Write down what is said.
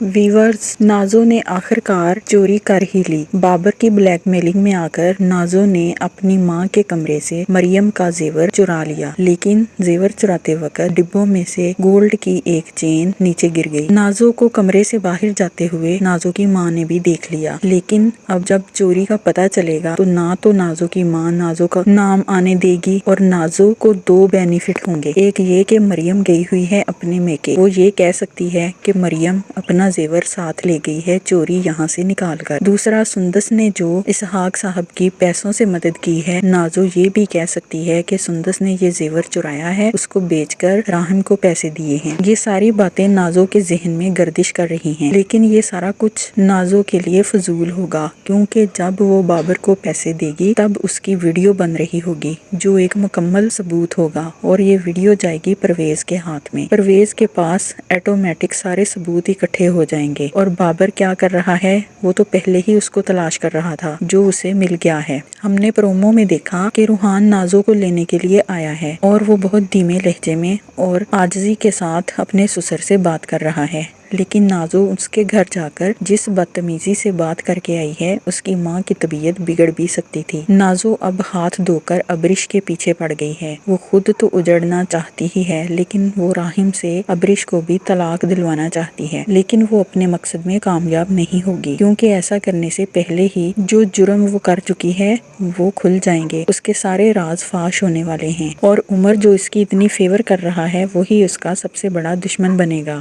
Viewers, Nazo نے آخرکار چوری کر ہی لی۔ بابر کی بلیک میلنگ میں آکر نازو نے اپنی ماں کے کمرے سے مریم کا زیور چرا لیا، لیکن زیور چراتے وقت ڈبوں میں سے گولڈ کی ایک چین نیچے گر گئی۔ نازو کو کمرے سے باہر جاتے ہوئے نازو کی ماں نے بھی دیکھ لیا، لیکن اب جب چوری کا پتہ چلے گا تو نہ تو نازو کی ماں نازو کا نام آنے دے گی اور نازو کو دو بینیفٹ ہوں گے۔ ایک یہ کہ مریم گئی ہوئی ہے اپنے میکے، وہ یہ کہہ سکتی ہے کہ مریم اپنا زیور ساتھ لے گئی ہے چوری یہاں سے نکال کر۔ دوسرا، سندس نے جو اسحاق صاحب کی پیسوں سے مدد کی ہے، نازو یہ بھی کہہ سکتی ہے کہ سندس نے یہ زیور چرایا ہے، اس کو بیچ کر راہم کو پیسے دیے ہیں۔ یہ ساری باتیں نازو کے ذہن میں گردش کر رہی ہیں، لیکن یہ سارا کچھ نازو کے لیے فضول ہوگا، کیونکہ جب وہ بابر کو پیسے دے گی تب اس کی ویڈیو بن رہی ہوگی جو ایک مکمل ثبوت ہوگا، اور یہ ویڈیو جائے گی پرویز کے ہاتھ میں۔ پرویز کے پاس آٹومیٹک سارے ثبوت اکٹھے ہو جائیں گے، اور بابر کیا کر رہا ہے؟ وہ تو پہلے ہی اس کو تلاش کر رہا تھا جو اسے مل گیا ہے۔ ہم نے پرومو میں دیکھا کہ روحان نازو کو لینے کے لیے آیا ہے، اور وہ بہت دھیمے لہجے میں اور عاجزی کے ساتھ اپنے سسر سے بات کر رہا ہے، لیکن نازو اس کے گھر جا کر جس بدتمیزی سے بات کر کے آئی ہے، اس کی ماں کی طبیعت بگڑ بھی سکتی تھی۔ نازو اب ہاتھ دھو کر ابریش کے پیچھے پڑ گئی ہے۔ وہ خود تو اجڑنا چاہتی ہی ہے، لیکن وہ راہم سے ابریش کو بھی طلاق دلوانا چاہتی ہے، لیکن وہ اپنے مقصد میں کامیاب نہیں ہوگی، کیونکہ ایسا کرنے سے پہلے ہی جو جرم وہ کر چکی ہے وہ کھل جائیں گے، اس کے سارے راز فاش ہونے والے ہیں، اور عمر جو اس کی اتنی فیور کر رہا ہے وہی اس کا سب سے بڑا دشمن بنے گا۔